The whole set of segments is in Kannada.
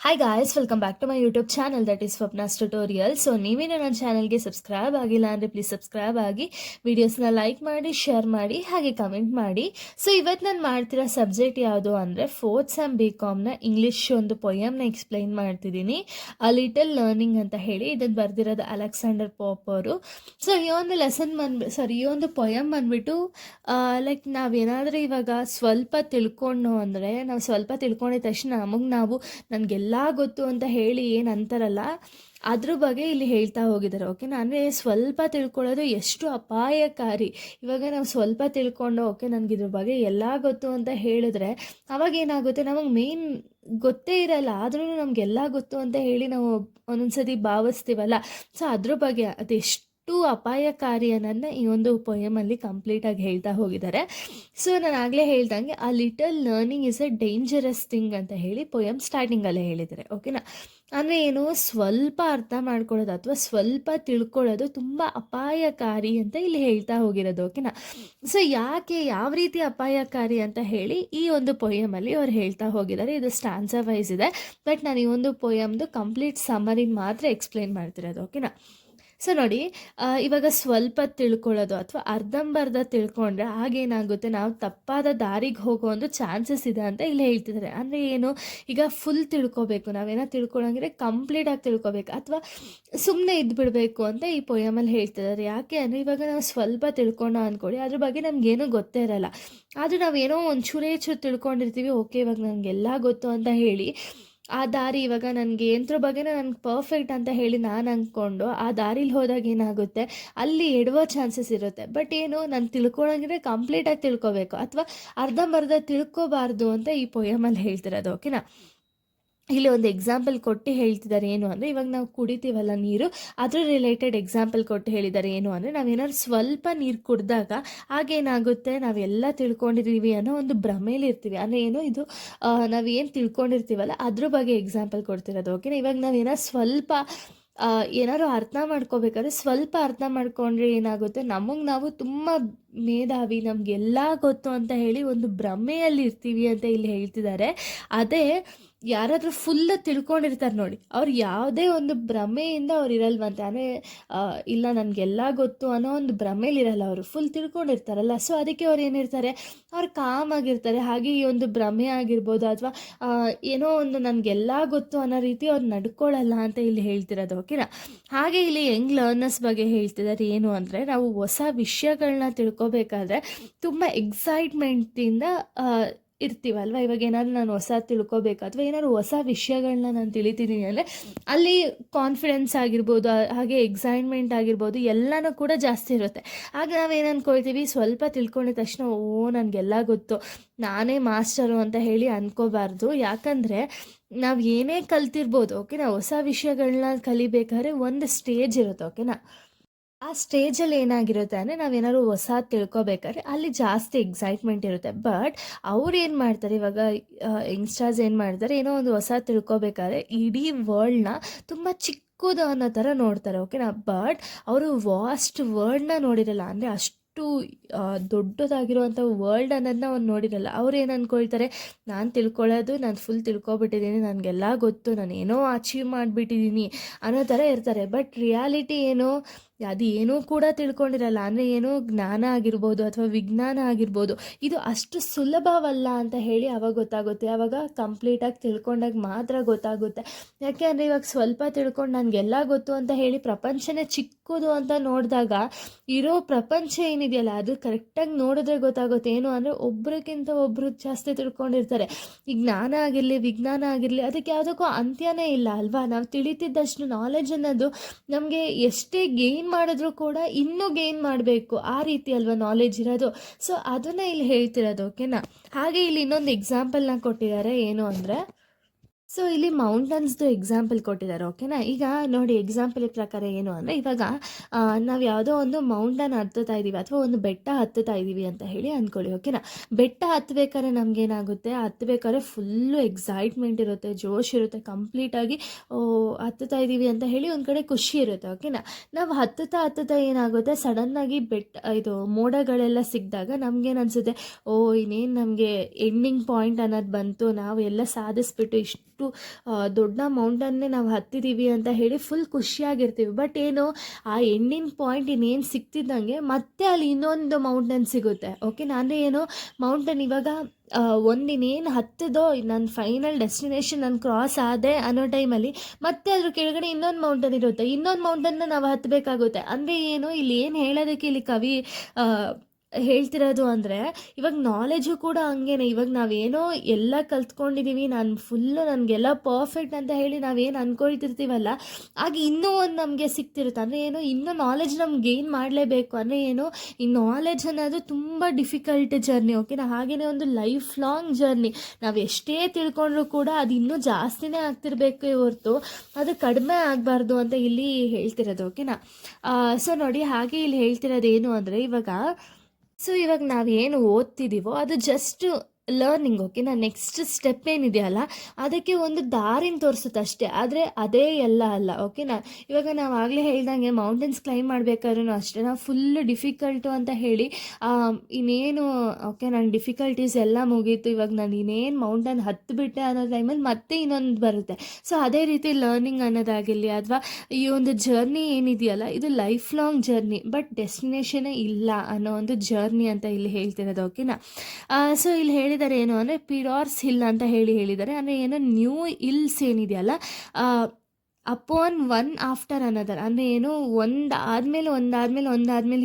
Hi guys, welcome back to my YouTube channel that is Swapna's tutorial. So ನೀವೇನು ನನ್ನ ಚಾನಲ್ಗೆ ಸಬ್ಸ್ಕ್ರೈಬ್ ಆಗಿಲ್ಲ ಅಂದರೆ ಪ್ಲೀಸ್ ಸಬ್ಸ್ಕ್ರೈಬ್ ಆಗಿ, ವಿಡಿಯೋಸ್ನ ಲೈಕ್ ಮಾಡಿ, ಶೇರ್ ಮಾಡಿ, ಹಾಗೆ ಕಮೆಂಟ್ ಮಾಡಿ. ಸೊ ಇವತ್ತು ನಾನು ಮಾಡ್ತಿರೋ ಸಬ್ಜೆಕ್ಟ್ ಯಾವುದು ಅಂದರೆ ಫೋರ್ತ್ ಸೆಮ್ BComನ ಇಂಗ್ಲೀಷ್ ಒಂದು ಪೊಯಮ್ನ ಎಕ್ಸ್ಪ್ಲೈನ್ ಮಾಡ್ತಿದ್ದೀನಿ, ಅ ಲಿಟಲ್ ಲರ್ನಿಂಗ್ ಅಂತ ಹೇಳಿ. ಇದನ್ನು ಬರೆದಿರೋದು ಅಲೆಕ್ಸಾಂಡರ್ ಪಾಪ್ ಅವರು. ಸೊ ಈ ಒಂದು ಲೆಸನ್ ಈ ಒಂದು ಪೊಯಮ್ ಬಂದ್ಬಿಟ್ಟು ಲೈಕ್ ನಾವೇನಾದರೂ ಇವಾಗ ಸ್ವಲ್ಪ ತಿಳ್ಕೊಂಡು ಅಂದರೆ, ನಾವು ಸ್ವಲ್ಪ ತಿಳ್ಕೊಂಡಿದ ತಕ್ಷಣ ನನಗೆಲ್ಲ ಗೊತ್ತು ಅಂತ ಹೇಳಿ ಏನು ಅಂತಾರಲ್ಲ, ಅದ್ರ ಬಗ್ಗೆ ಇಲ್ಲಿ ಹೇಳ್ತಾ ಹೋಗಿದ್ದಾರೆ. ಓಕೆನಾ? ಅಂದರೆ ಸ್ವಲ್ಪ ತಿಳ್ಕೊಳ್ಳೋದು ಎಷ್ಟು ಅಪಾಯಕಾರಿ. ಇವಾಗ ನಾವು ಸ್ವಲ್ಪ ತಿಳ್ಕೊಂಡು ನನಗೆ ಇದ್ರ ಬಗ್ಗೆ ಎಲ್ಲ ಗೊತ್ತು ಅಂತ ಹೇಳಿದ್ರೆ ಅವಾಗ ಏನಾಗುತ್ತೆ, ನಮಗೆ ಮೇನ್ ಗೊತ್ತೇ ಇರಲ್ಲ, ಆದ್ರೂ ನಮಗೆಲ್ಲ ಗೊತ್ತು ಅಂತ ಹೇಳಿ ನಾವು ಒಂದೊಂದ್ಸತಿ ಭಾವಿಸ್ತೀವಲ್ಲ. ಸೊ ಅದ್ರ ಬಗ್ಗೆ ಅದೆಷ್ಟು ಅಪಾಯಕಾರಿ ಅನ್ನೋದನ್ನ ಈ ಒಂದು ಪೊಯಮಲ್ಲಿ ಕಂಪ್ಲೀಟಾಗಿ ಹೇಳ್ತಾ ಹೋಗಿದ್ದಾರೆ. ಸೊ ನಾನು ಆಗಲೇ ಹೇಳ್ದಂಗೆ ಆ little learning is a dangerous thing ಅಂತ ಹೇಳಿ ಪೊಯಮ್ ಸ್ಟಾರ್ಟಿಂಗಲ್ಲೇ ಹೇಳಿದ್ದಾರೆ. ಓಕೆನಾ? ಅಂದರೆ ಏನು, ಸ್ವಲ್ಪ ಅರ್ಥ ಮಾಡ್ಕೊಳ್ಳೋದು ಅಥವಾ ಸ್ವಲ್ಪ ತಿಳ್ಕೊಳ್ಳೋದು ತುಂಬ ಅಪಾಯಕಾರಿ ಅಂತ ಇಲ್ಲಿ ಹೇಳ್ತಾ ಹೋಗಿರೋದು. ಓಕೆನಾ? ಸೊ ಯಾವ ರೀತಿ ಅಪಾಯಕಾರಿ ಅಂತ ಹೇಳಿ ಈ ಒಂದು ಪೊಯಮಲ್ಲಿ ಅವ್ರು ಹೇಳ್ತಾ ಹೋಗಿದ್ದಾರೆ. ಇದು ಸ್ಟಾನ್ಸಾ ವೈಸ್ ಇದೆ, ಬಟ್ ನಾನು ಈ ಒಂದು ಪೊಯಮ್ದು ಕಂಪ್ಲೀಟ್ ಸಮರಿನ ಮಾತ್ರ ಎಕ್ಸ್ಪ್ಲೈನ್ ಮಾಡ್ತಿರೋದು. ಓಕೆನಾ? ಸೊ ನೋಡಿ, ಇವಾಗ ಸ್ವಲ್ಪ ತಿಳ್ಕೊಳ್ಳೋದು ಅಥವಾ ಅರ್ಧಂಬರ್ಧ ತಿಳ್ಕೊಂಡ್ರೆ ಆಗೇನಾಗುತ್ತೆ, ನಾವು ತಪ್ಪಾದ ದಾರಿಗೆ ಹೋಗೋ ಒಂದು ಚಾನ್ಸಸ್ ಇದೆ ಅಂತ ಇಲ್ಲಿ ಹೇಳ್ತಿದ್ದಾರೆ. ಅಂದರೆ ಏನು, ಈಗ ಫುಲ್ ತಿಳ್ಕೊಬೇಕು, ನಾವೇನೋ ತಿಳ್ಕೊಳ್ಳೋಂಗಿದ್ರೆ ಕಂಪ್ಲೀಟಾಗಿ ತಿಳ್ಕೊಬೇಕು, ಅಥವಾ ಸುಮ್ಮನೆ ಇದ್ಬಿಡಬೇಕು ಅಂತ ಈ ಪೊಯಮಲ್ಲಿ ಹೇಳ್ತಿದ್ದಾರೆ. ಯಾಕೆ ಅಂದರೆ, ಇವಾಗ ನಾವು ಸ್ವಲ್ಪ ತಿಳ್ಕೊಂಡೋ ಅಂದ್ಕೊಳ್ಳಿ, ಅದ್ರ ಬಗ್ಗೆ ನಮಗೇನೂ ಗೊತ್ತೇ ಇರಲ್ಲ. ಆದರೂ ನಾವೇನೋ ಒಂಚೂರೇ ಚೂರು ತಿಳ್ಕೊಂಡಿರ್ತೀವಿ, ಓಕೆ ಇವಾಗ ನನಗೆಲ್ಲ ಗೊತ್ತು ಅಂತ ಹೇಳಿ ಆ ದಾರಿ, ಇವಾಗ ನನಗೆ ಯಂತ್ರ ಬಗ್ಗೆನೇ ನನಗೆ ಪರ್ಫೆಕ್ಟ್ ಅಂತ ಹೇಳಿ ನಾನು ಅಂದ್ಕೊಂಡು ಆ ದಾರಿಲಿ ಹೋದಾಗ ಏನಾಗುತ್ತೆ, ಅಲ್ಲಿ ಎಡುವ ಚಾನ್ಸಸ್ ಇರುತ್ತೆ. ಬಟ್ ಏನು, ನಾನು ತಿಳ್ಕೊಳಂಗಿದ್ರೆ ಕಂಪ್ಲೀಟಾಗಿ ತಿಳ್ಕೊಬೇಕು, ಅಥವಾ ಅರ್ಧಂಬರ್ಧ ತಿಳ್ಕೊಬಾರ್ದು ಅಂತ ಈ ಪೊಯಮಲ್ಲಿ ಹೇಳ್ತಿರೋದು. ಓಕೆನಾ? ಇಲ್ಲಿ ಒಂದು ಎಕ್ಸಾಂಪಲ್ ಕೊಟ್ಟು ಹೇಳ್ತಿದ್ದಾರೆ. ಏನು ಅಂದರೆ, ಇವಾಗ ನಾವು ಕುಡಿತೀವಲ್ಲ ನೀರು, ಅದ್ರ ರಿಲೇಟೆಡ್ ಎಕ್ಸಾಂಪಲ್ ಕೊಟ್ಟು ಹೇಳಿದ್ದಾರೆ. ಏನು ಅಂದರೆ, ನಾವೇನಾದ್ರು ಸ್ವಲ್ಪ ನೀರು ಕುಡಿದಾಗ ಆಗೇನಾಗುತ್ತೆ, ನಾವೆಲ್ಲ ತಿಳ್ಕೊಂಡಿದ್ದೀವಿ ಅನ್ನೋ ಒಂದು ಭ್ರಮೇಲಿ ಇರ್ತೀವಿ. ಅಂದರೆ ಏನು, ಇದು ನಾವೇನು ತಿಳ್ಕೊಂಡಿರ್ತೀವಲ್ಲ ಅದ್ರ ಬಗ್ಗೆ ಎಕ್ಸಾಂಪಲ್ ಕೊಡ್ತಿರೋದು. ಓಕೆನಾ? ಇವಾಗ ನಾವೇನಾದ್ರು ಸ್ವಲ್ಪ ಏನಾದ್ರು ಅರ್ಥ ಮಾಡ್ಕೋಬೇಕಾದ್ರೆ ಸ್ವಲ್ಪ ಅರ್ಥ ಮಾಡ್ಕೊಂಡ್ರೆ ಏನಾಗುತ್ತೆ, ನಾವು ತುಂಬ ಮೇಧಾವಿ, ನಮಗೆಲ್ಲ ಗೊತ್ತು ಅಂತ ಹೇಳಿ ಒಂದು ಭ್ರಮೆಯಲ್ಲಿ ಇರ್ತೀವಿ ಅಂತ ಇಲ್ಲಿ ಹೇಳ್ತಿದ್ದಾರೆ. ಅದೇ ಯಾರಾದರೂ ಫುಲ್ ತಿಳ್ಕೊಂಡಿರ್ತಾರೆ ನೋಡಿ, ಅವ್ರು ಯಾವುದೇ ಒಂದು ಭ್ರಮೆಯಿಂದ ಅವ್ರು ಇರಲ್ವಂತೆ. ಅಂದರೆ ಇಲ್ಲ ನನಗೆಲ್ಲ ಗೊತ್ತು ಅನ್ನೋ ಒಂದು ಭ್ರಮೇಲಿರಲ್ಲ, ಅವರು ಫುಲ್ ತಿಳ್ಕೊಂಡಿರ್ತಾರಲ್ಲ. ಸೊ ಅದಕ್ಕೆ ಅವ್ರು ಏನಿರ್ತಾರೆ, ಅವ್ರು ಕಾಮ್ ಆಗಿರ್ತಾರೆ. ಹಾಗೆ ಈ ಒಂದು ಭ್ರಮೆ ಆಗಿರ್ಬೋದು, ಅಥವಾ ಏನೋ ಒಂದು ನನಗೆಲ್ಲ ಗೊತ್ತು ಅನ್ನೋ ರೀತಿ ಅವ್ರು ನಡ್ಕೊಳ್ಳಲ್ಲ ಅಂತ ಇಲ್ಲಿ ಹೇಳ್ತಿರೋದು. ಓಕೆನಾ? ಹಾಗೆ ಇಲ್ಲಿ ಯಂಗ್ ಲರ್ನರ್ಸ್ ಬಗ್ಗೆ ಹೇಳ್ತಿದ್ದಾರೆ. ಏನು ಅಂದರೆ, ನಾವು ಹೊಸ ವಿಷಯಗಳನ್ನ ತಿಳ್ಕೊಬೇಕಾದ್ರೆ ತುಂಬ ಎಕ್ಸೈಟ್ಮೆಂಟಿಂದ ಇರ್ತೀವಲ್ವ. ಇವಾಗ ಏನಾದರೂ ನಾನು ಹೊಸ ತಿಳ್ಕೊಬೇಕು ಅಥವಾ ಏನಾದ್ರು ಹೊಸ ವಿಷಯಗಳನ್ನ ನಾನು ತಿಳಿತಿದ್ದೀನಿ ಅಂದರೆ ಅಲ್ಲಿ ಕಾನ್ಫಿಡೆನ್ಸ್ ಆಗಿರ್ಬೋದು, ಹಾಗೆ ಎಕ್ಸೈಟ್ಮೆಂಟ್ ಆಗಿರ್ಬೋದು, ಎಲ್ಲನೂ ಕೂಡ ಜಾಸ್ತಿ ಇರುತ್ತೆ. ಆಗ ನಾವೇನು ಅಂದ್ಕೊಳ್ತೀವಿ, ಸ್ವಲ್ಪ ತಿಳ್ಕೊಂಡಿದ ತಕ್ಷಣ ನನಗೆಲ್ಲ ಗೊತ್ತು, ನಾನೇ ಮಾಸ್ಟರು ಅಂತ ಹೇಳಿ ಅಂದ್ಕೋಬಾರ್ದು. ಯಾಕಂದರೆ ನಾವು ಏನೇ ಕಲ್ತಿರ್ಬೋದು. ಓಕೆನಾ? ಹೊಸ ವಿಷಯಗಳನ್ನ ಕಲಿಬೇಕಾದ್ರೆ ಒಂದು ಸ್ಟೇಜ್ ಇರುತ್ತೆ. ಓಕೆನಾ? ಆ ಸ್ಟೇಜಲ್ಲಿ ಏನಾಗಿರುತ್ತೆ ಅಂದರೆ, ನಾವೇನಾದ್ರು ಹೊಸ ತಿಳ್ಕೊಬೇಕಾದ್ರೆ ಅಲ್ಲಿ ಜಾಸ್ತಿ ಎಕ್ಸೈಟ್ಮೆಂಟ್ ಇರುತ್ತೆ. ಬಟ್ ಅವ್ರು ಏನು ಮಾಡ್ತಾರೆ, ಇವಾಗ ಯಂಗ್ಸ್ಟರ್ಸ್ ಏನು ಮಾಡ್ತಾರೆ, ಏನೋ ಒಂದು ಹೊಸ ತಿಳ್ಕೊಬೇಕಾದ್ರೆ ಇಡೀ ವರ್ಲ್ಡ್ನ ತುಂಬ ಚಿಕ್ಕದು ಅನ್ನೋ ಥರ ನೋಡ್ತಾರೆ. ಓಕೆನಾ? ಬಟ್ ಅವರು ವಾಸ್ಟ್ ವರ್ಲ್ಡ್ನ ನೋಡಿರಲ್ಲ. ಅಂದರೆ ಅಷ್ಟು ದೊಡ್ಡದಾಗಿರುವಂಥ ವರ್ಲ್ಡ್ ಅನ್ನೋದನ್ನ ಅವ್ರು ನೋಡಿರಲ್ಲ. ಅವ್ರು ಏನು ಅಂದ್ಕೊಳ್ತಾರೆ, ನಾನು ಫುಲ್ ತಿಳ್ಕೊಬಿಟ್ಟಿದ್ದೀನಿ, ನನಗೆಲ್ಲ ಗೊತ್ತು, ನಾನು ಏನೋ ಅಚೀವ್ ಮಾಡಿಬಿಟ್ಟಿದ್ದೀನಿ ಅನ್ನೋ ಥರ ಇರ್ತಾರೆ. ಬಟ್ ರಿಯಾಲಿಟಿ ಏನು, ಅದು ಏನೂ ಕೂಡ ತಿಳ್ಕೊಂಡಿರಲ್ಲ. ಅಂದರೆ ಏನು, ಜ್ಞಾನ ಆಗಿರ್ಬೋದು ಅಥವಾ ವಿಜ್ಞಾನ ಆಗಿರ್ಬೋದು, ಇದು ಅಷ್ಟು ಸುಲಭವಲ್ಲ ಅಂತ ಹೇಳಿ ಅವಾಗ ಗೊತ್ತಾಗುತ್ತೆ. ಆವಾಗ ಕಂಪ್ಲೀಟಾಗಿ ತಿಳ್ಕೊಂಡಾಗ ಮಾತ್ರ ಗೊತ್ತಾಗುತ್ತೆ. ಯಾಕೆ ಅಂದರೆ, ಇವಾಗ ಸ್ವಲ್ಪ ತಿಳ್ಕೊಂಡು ನನಗೆಲ್ಲ ಗೊತ್ತು ಅಂತ ಹೇಳಿ ಪ್ರಪಂಚನೇ ಚಿಕ್ಕದು ಅಂತ ನೋಡಿದಾಗ ಇರೋ ಪ್ರಪಂಚ ಏನಿದೆಯಲ್ಲ ಅದು ಕರೆಕ್ಟಾಗಿ ನೋಡಿದ್ರೆ ಗೊತ್ತಾಗುತ್ತೆ. ಏನು ಅಂದರೆ, ಒಬ್ರಿಗಿಂತ ಒಬ್ಬರು ಜಾಸ್ತಿ ತಿಳ್ಕೊಂಡಿರ್ತಾರೆ. ಈ ಜ್ಞಾನ ಆಗಿರಲಿ, ವಿಜ್ಞಾನ ಆಗಿರಲಿ, ಅದಕ್ಕೆ ಯಾವುದಕ್ಕೂ ಅಂತ್ಯನೇ ಇಲ್ಲ ಅಲ್ವಾ. ನಾವು ತಿಳಿತಿದ್ದಷ್ಟು ನಾಲೆಜ್ ಅನ್ನೋದು ನಮಗೆ ಎಷ್ಟೇ ಗೇನ್ ಮಾಡಿದ್ರು ಕೂಡ ಇನ್ನೂ ಗೇನ್ ಮಾಡಬೇಕು, ಆ ರೀತಿ ಅಲ್ವಾ ನಾಲೆಜ್ ಇರೋದು. ಸೊ ಅದನ್ನು ಇಲ್ಲಿ ಹೇಳ್ತಿರೋದು. ಓಕೆನಾ? ಹಾಗೆ ಇಲ್ಲಿ ಇನ್ನೊಂದು ಎಕ್ಸಾಂಪಲ್ನ ಕೊಟ್ಟಿದ್ದಾರೆ. ಏನು ಅಂದರೆ, ಸೊ ಇಲ್ಲಿ ಮೌಂಟನ್ಸ್ದು ಎಕ್ಸಾಂಪಲ್ ಕೊಟ್ಟಿದ್ದಾರೆ. ಓಕೆನಾ? ಈಗ ನೋಡಿ, ಎಕ್ಸಾಂಪಲ್ ಪ್ರಕಾರ ಏನು ಅಂದರೆ, ಇವಾಗ ನಾವು ಯಾವುದೋ ಒಂದು ಮೌಂಟನ್ ಹತ್ತುತ್ತಾ ಇದ್ದೀವಿ ಅಥವಾ ಒಂದು ಬೆಟ್ಟ ಹತ್ತುತ್ತಾ ಇದ್ದೀವಿ ಅಂತ ಹೇಳಿ ಅಂದ್ಕೊಳ್ಳಿ. ಓಕೆನಾ? ಬೆಟ್ಟ ಹತ್ತಬೇಕಾದ್ರೆ ನಮಗೇನಾಗುತ್ತೆ, ಹತ್ತಬೇಕಾದ್ರೆ ಫುಲ್ಲು ಎಕ್ಸೈಟ್ಮೆಂಟ್ ಇರುತ್ತೆ, ಜೋಶ್ ಇರುತ್ತೆ, ಕಂಪ್ಲೀಟಾಗಿ ಹತ್ತುತ್ತಾ ಇದ್ದೀವಿ ಅಂತ ಹೇಳಿ ಒಂದು ಕಡೆ ಖುಷಿ ಇರುತ್ತೆ. ಓಕೆನಾ? ನಾವು ಹತ್ತುತ್ತಾ ಏನಾಗುತ್ತೆ, ಸಡನ್ನಾಗಿ ಇದು ಮೋಡಗಳೆಲ್ಲ ಸಿಕ್ಕಿದಾಗ ನಮಗೇನು ಅನಿಸುತ್ತೆ, ಇನ್ನೇನು ನಮಗೆ ಎಂಡಿಂಗ್ ಪಾಯಿಂಟ್ ಅನ್ನೋದು ಬಂತು, ನಾವು ಎಲ್ಲ ಸಾಧಿಸ್ಬಿಟ್ಟು ಇಷ್ಟು ದೊಡ್ಡ ಮೌಂಟನ್ನೇ ನಾವು ಹತ್ತಿದ್ದೀವಿ ಅಂತ ಹೇಳಿ ಫುಲ್ ಖುಷಿಯಾಗಿರ್ತೀವಿ. ಬಟ್ ಏನು ಆ ಎಂಡಿಂಗ್ ಪಾಯಿಂಟ್ ಇನ್ನೇನು ಸಿಗ್ತಿದ್ದಂಗೆ ಮತ್ತೆ ಅಲ್ಲಿ ಇನ್ನೊಂದು ಮೌಂಟನ್ ಸಿಗುತ್ತೆ. ಓಕೆನಾ, ಅಂದರೆ ಏನು ಮೌಂಟನ್ ಇವಾಗ ಒಂದಿನೇನು ಹತ್ತದೋ ನನ್ನ ಫೈನಲ್ ಡೆಸ್ಟಿನೇಷನ್ ನಾನು ಕ್ರಾಸ್ ಆದೆ ಅನ್ನೋ ಟೈಮಲ್ಲಿ ಮತ್ತೆ ಅದ್ರ ಕೆಳಗಡೆ ಇನ್ನೊಂದು ಮೌಂಟನ್ ಇರುತ್ತೆ. ಇನ್ನೊಂದು ಮೌಂಟನ್ನ ನಾವು ಹತ್ತಬೇಕಾಗುತ್ತೆ. ಅಂದರೆ ಏನು ಇಲ್ಲಿ ಏನು ಹೇಳೋದಕ್ಕೆ ಇಲ್ಲಿ ಕವಿ ಹೇಳ್ತಿರೋದು ಅಂದರೆ, ಇವಾಗ ನಾಲೆಜು ಕೂಡ ಹಂಗೇನೆ. ಇವಾಗ ನಾವೇನೋ ಎಲ್ಲ ಕಲ್ತ್ಕೊಂಡಿದ್ದೀವಿ, ನಾನು ಫುಲ್ಲು ನನಗೆಲ್ಲ ಪರ್ಫೆಕ್ಟ್ ಅಂತ ಹೇಳಿ ನಾವೇನು ಅಂದ್ಕೊಳ್ತಿರ್ತೀವಲ್ಲ, ಆಗ ಇನ್ನೂ ಒಂದು ನಮಗೆ ಸಿಗ್ತಿರುತ್ತೆ. ಅಂದರೆ ಏನು, ಇನ್ನೂ ನಾಲೆಜ್ ನಮ್ಗೆ ಗೇನ್ ಮಾಡಲೇಬೇಕು. ಅಂದರೆ ಏನು, ಈ ನಾಲೆಜ್ ಅನ್ನೋದು ತುಂಬ ಡಿಫಿಕಲ್ಟ್ ಜರ್ನಿ. ಓಕೆನಾ, ಹಾಗೆಯೇ ಒಂದು ಲೈಫ್ ಲಾಂಗ್ ಜರ್ನಿ. ನಾವು ಎಷ್ಟೇ ತಿಳ್ಕೊಂಡ್ರೂ ಕೂಡ ಅದು ಇನ್ನೂ ಜಾಸ್ತಿನೇ ಆಗ್ತಿರ್ಬೇಕೇ ಹೊರತು ಅದು ಕಡಿಮೆ ಆಗಬಾರ್ದು ಅಂತ ಇಲ್ಲಿ ಹೇಳ್ತಿರೋದು. ಓಕೆನಾ, ಸೊ ನೋಡಿ, ಹಾಗೆ ಇಲ್ಲಿ ಹೇಳ್ತಿರೋದು ಏನು ಅಂದರೆ, ಇವಾಗ ನಾವೇನು ಓದ್ತಿದ್ದೀವೋ ಅದು ಜಸ್ಟ್ ಲರ್ನಿಂಗ್. ಓಕೆನಾ, ನೆಕ್ಸ್ಟ್ ಸ್ಟೆಪ್ ಏನಿದೆಯಲ್ಲ ಅದಕ್ಕೆ ಒಂದು ದಾರಿನ ತೋರಿಸುತ್ತೆ ಅಷ್ಟೇ, ಆದರೆ ಅದೇ ಎಲ್ಲ ಅಲ್ಲ. ಓಕೆನಾ, ಇವಾಗ ನಾವು ಆಗಲೇ ಹೇಳ್ದಂಗೆ ಮೌಂಟೇನ್ಸ್ ಕ್ಲೈಮ್ ಮಾಡಬೇಕಾದ್ರೂ ಅಷ್ಟೇ ನಾವು ಫುಲ್ಲು ಡಿಫಿಕಲ್ಟು ಅಂತ ಹೇಳಿ ಇನ್ನೇನು ಓಕೆ ನನ್ನ ಡಿಫಿಕಲ್ಟೀಸ್ ಎಲ್ಲ ಮುಗೀತು, ಇವಾಗ ನಾನು ಇನ್ನೇನು ಮೌಂಟೇನ್ ಹತ್ತಿಬಿಟ್ಟೆ ಅನ್ನೋ ಟೈಮಲ್ಲಿ ಮತ್ತೆ ಇನ್ನೊಂದು ಬರುತ್ತೆ. ಸೊ ಅದೇ ರೀತಿ ಲರ್ನಿಂಗ್ ಅನ್ನೋದಾಗಿರಲಿ ಅಥವಾ ಈ ಒಂದು ಜರ್ನಿ ಏನಿದೆಯಲ್ಲ ಇದು ಲೈಫ್ ಲಾಂಗ್ ಜರ್ನಿ, ಬಟ್ ಡೆಸ್ಟಿನೇಷನೇ ಇಲ್ಲ ಅನ್ನೋ ಒಂದು ಜರ್ನಿ ಅಂತ ಇಲ್ಲಿ ಹೇಳ್ತಿರೋದು. ಓಕೆನಾ, ಸೊ ಇಲ್ಲಿ ಏನು ಅಂದರೆ ಪಿರಾರ್ಸ್ ಹಿಲ್ ಅಂತ ಹೇಳಿದ್ದಾರೆ. ಅಂದರೆ ಏನು, ನ್ಯೂ ಹಿಲ್ಸ್ ಏನಿದೆಯಲ್ಲ ಅಪಾನ್ ಒನ್ ಆಫ್ಟರ್ ಅನದರ್, ಅಂದರೆ ಏನು, ಒಂದಾದ್ಮೇಲೆ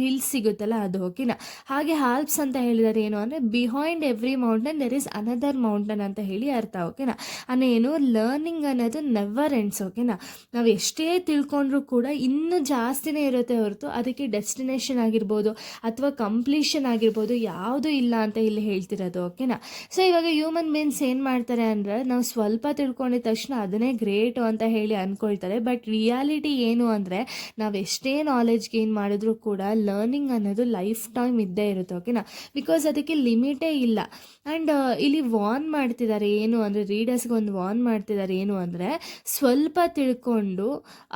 ಹಿಲ್ಸ್ ಸಿಗುತ್ತಲ್ಲ ಅದು. ಓಕೆನಾ, ಹಾಗೆ ಆಲ್ಪ್ಸ್ ಅಂತ ಹೇಳಿದ್ದಾರೆ ಏನು ಅಂದರೆ behind every mountain there is another mountain ಅಂತ ಹೇಳಿ ಅರ್ಥ. ಓಕೆನಾ, ಅಂದರೆ ಏನು, ಲರ್ನಿಂಗ್ ಅನ್ನೋದು ನೆವರ್ ಎಂಡ್ಸ್. ಓಕೆನಾ, ನಾವು ಎಷ್ಟೇ ತಿಳ್ಕೊಂಡ್ರೂ ಕೂಡ ಇನ್ನೂ ಜಾಸ್ತಿನೇ ಇರುತ್ತೆ ಹೊರತು ಅದಕ್ಕೆ ಡೆಸ್ಟಿನೇಷನ್ ಆಗಿರ್ಬೋದು ಅಥವಾ ಕಂಪ್ಲೀಷನ್ ಆಗಿರ್ಬೋದು ಯಾವುದೂ ಇಲ್ಲ ಅಂತ ಇಲ್ಲಿ ಹೇಳ್ತಿರೋದು. ಓಕೆನಾ, ಸೊ ಇವಾಗ ಹ್ಯೂಮನ್ ಬೀನ್ಸ್ ಏನು ಮಾಡ್ತಾರೆ ಅಂದರೆ, ನಾವು ಸ್ವಲ್ಪ ತಿಳ್ಕೊಂಡಿದ ತಕ್ಷಣ ಅದನ್ನೇ ಗ್ರೇಟು ಅಂತ ಹೇಳಿ ಅನ್ಕೊಳ್ತಾರೆ. ಬಟ್ ರಿಯಾಲಿಟಿ ಏನು ಅಂದರೆ, ನಾವು ಎಷ್ಟೇ ನಾಲೆಜ್ ಗೇನ್ ಮಾಡಿದ್ರೂ ಕೂಡ ಲರ್ನಿಂಗ್ ಅನ್ನೋದು ಲೈಫ್ ಟೈಮ್ ಇದ್ದೇ ಇರುತ್ತೆ. ಓಕೆನಾ, ಬಿಕಾಸ್ ಅದಕ್ಕೆ ಲಿಮಿಟೇ ಇಲ್ಲ. ಆ್ಯಂಡ್ ಇಲ್ಲಿ ವಾರ್ನ್ ಮಾಡ್ತಿದ್ದಾರೆ ಏನು ಅಂದರೆ, ರೀಡರ್ಸ್ಗೆ ಒಂದು ವಾರ್ನ್ ಮಾಡ್ತಿದ್ದಾರೆ ಏನು ಅಂದರೆ, ಸ್ವಲ್ಪ ತಿಳ್ಕೊಂಡು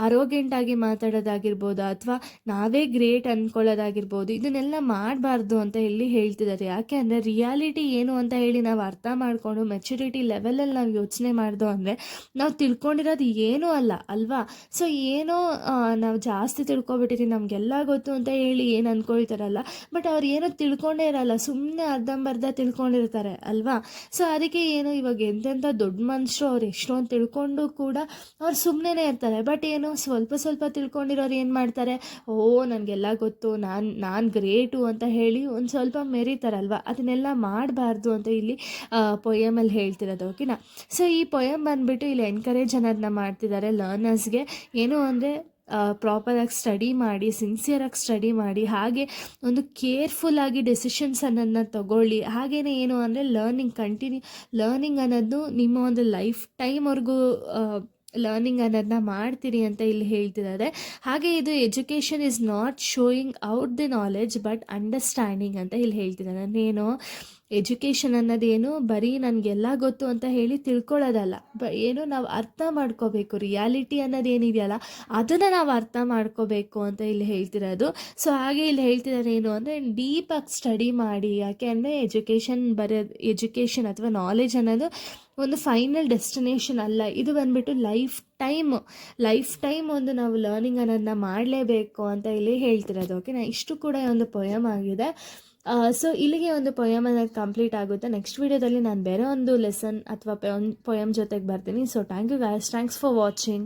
ಅರೋಗೆಂಟಾಗಿ ಮಾತಾಡೋದಾಗಿರ್ಬೋದು ಅಥವಾ ನಾವೇ ಗ್ರೇಟ್ ಅಂದ್ಕೊಳ್ಳೋದಾಗಿರ್ಬೋದು, ಇದನ್ನೆಲ್ಲ ಮಾಡಬಾರ್ದು ಅಂತ ಇಲ್ಲಿ ಹೇಳ್ತಿದ್ದಾರೆ. ಯಾಕೆ ಅಂದರೆ ರಿಯಾಲಿಟಿ ಏನು ಅಂತ ಹೇಳಿ ನಾವು ಅರ್ಥ ಮಾಡಿಕೊಂಡು ಮೆಚುರಿಟಿ ಲೆವೆಲಲ್ಲಿ ನಾವು ಯೋಚನೆ ಮಾಡ್ದೋ ಅಂದರೆ ನಾವು ತಿಳ್ಕೊಂಡಿರೋದು ಏನೂ ಅಲ್ಲ ಅಲ್ವಾ. ಸೊ ಏನೋ ನಾವು ಜಾಸ್ತಿ ತಿಳ್ಕೊಬಿಟ್ಟಿದ್ದೀವಿ, ನಮಗೆಲ್ಲ ಗೊತ್ತು ಅಂತ ಹೇಳಿ ಏನು ಅಂದ್ಕೊಳ್ತಾರಲ್ಲ, ಬಟ್ ಅವ್ರು ಏನೋ ತಿಳ್ಕೊಂಡೇ ಇರಲ್ಲ, ಸುಮ್ಮನೆ ಅರ್ಧಂಬರ್ಧ ತಿಳ್ಕೊಂಡಿರ್ತಾರೆ ಅಲ್ವಾ. ಸೊ ಅದಕ್ಕೆ ಏನು, ಇವಾಗ ಎಂತೆಂಥ ದೊಡ್ಡ ಮನುಷ್ಯರು ಅವ್ರು ಎಷ್ಟೊಂದು ತಿಳ್ಕೊಂಡು ಕೂಡ ಅವ್ರು ಸುಮ್ಮನೆ ಇರ್ತಾರೆ. ಬಟ್ ಏನು, ಸ್ವಲ್ಪ ತಿಳ್ಕೊಂಡಿರೋರು ಏನು ಮಾಡ್ತಾರೆ, ನನಗೆಲ್ಲ ಗೊತ್ತು, ನಾನು ಗ್ರೇಟು ಅಂತ ಹೇಳಿ ಒಂದು ಸ್ವಲ್ಪ ಮೆರೀತಾರಲ್ವ, ಅದನ್ನೆಲ್ಲ ಮಾಡಬಾರ್ದು ಅಂತ ಇಲ್ಲಿ ಪೊಯಮಲ್ಲಿ ಹೇಳ್ತಿರೋದು. ಓಕೆನಾ, ಸೊ ಈ ಪೊಯಮ್ ಬಂದುಬಿಟ್ಟು ಇಲ್ಲಿ ಎನ್ಕರೇಜ್ ಅನ್ನೋದನ್ನ ಮಾಡ್ತಿದ್ದಾರೆ ಲರ್ನರ್ಸ್ಗೆ. ಏನು ಅಂದರೆ ಪ್ರಾಪರಾಗಿ ಸ್ಟಡಿ ಮಾಡಿ, ಸಿನ್ಸಿಯರಾಗಿ ಸ್ಟಡಿ ಮಾಡಿ, ಹಾಗೆ ಒಂದು ಕೇರ್ಫುಲ್ಲಾಗಿ ಡೆಸಿಷನ್ಸ್ ಅನ್ನೋದನ್ನ ತಗೊಳ್ಳಿ. ಹಾಗೆಯೇ ಏನು ಅಂದರೆ ಲರ್ನಿಂಗ್ ಅನ್ನೋದು ನಿಮ್ಮ ಒಂದು ಲೈಫ್ ಟೈಮ್ವರೆಗೂ ಲರ್ನಿಂಗ್ ಅನ್ನೋದನ್ನ ಮಾಡ್ತೀರಿ ಅಂತ ಇಲ್ಲಿ ಹೇಳ್ತಿದ್ದಾರೆ. ಹಾಗೆ ಇದು education is not showing out the knowledge but understanding ಅಂತ ಇಲ್ಲಿ ಹೇಳ್ತಿದ್ದಾರೆ. ಏನು, ಎಜುಕೇಷನ್ ಅನ್ನೋದೇನು ಬರೀ ನನಗೆಲ್ಲ ಗೊತ್ತು ಅಂತ ಹೇಳಿ ತಿಳ್ಕೊಳ್ಳೋದಲ್ಲ, ಏನು ನಾವು ಅರ್ಥ ಮಾಡ್ಕೋಬೇಕು. ರಿಯಾಲಿಟಿ ಅನ್ನೋದೇನಿದೆಯಲ್ಲ ಅದನ್ನು ನಾವು ಅರ್ಥ ಮಾಡ್ಕೋಬೇಕು ಅಂತ ಇಲ್ಲಿ ಹೇಳ್ತಿರೋದು. ಸೊ ಹಾಗೆ ಇಲ್ಲಿ ಹೇಳ್ತಿದ್ದಾರೆ ಏನು ಅಂದರೆ, ಡೀಪಾಗಿ ಸ್ಟಡಿ ಮಾಡಿ. ಯಾಕೆ ಅಂದರೆ ಎಜುಕೇಷನ್ ಅಥವಾ ನಾಲೆಜ್ ಅನ್ನೋದು ಒಂದು ಫೈನಲ್ ಡೆಸ್ಟಿನೇಷನ್ ಅಲ್ಲ, ಇದು ಬಂದುಬಿಟ್ಟು ಲೈಫ್ ಟೈಮ್ ಒಂದು ನಾವು ಲರ್ನಿಂಗ್ ಅನ್ನೋದನ್ನ ಮಾಡಲೇಬೇಕು ಅಂತ ಇಲ್ಲಿ ಹೇಳ್ತಿರೋದು. ಓಕೆನಾ, ಇಷ್ಟು ಕೂಡ ಒಂದು ಪೊಯಮ್ ಆಗಿದೆ. ಸೊ ಇಲ್ಲಿಗೆ ಒಂದು ಪೊಯಮ್ ಅನ್ನೋದು ಕಂಪ್ಲೀಟ್ ಆಗುತ್ತೆ. ನೆಕ್ಸ್ಟ್ ವೀಡಿಯೋದಲ್ಲಿ ನಾನು ಬೇರೆ ಒಂದು ಲೆಸನ್ ಅಥವಾ ಪೊಯಮ್ ಜೊತೆಗೆ ಬರ್ತೀನಿ. So thank you guys, thanks for watching.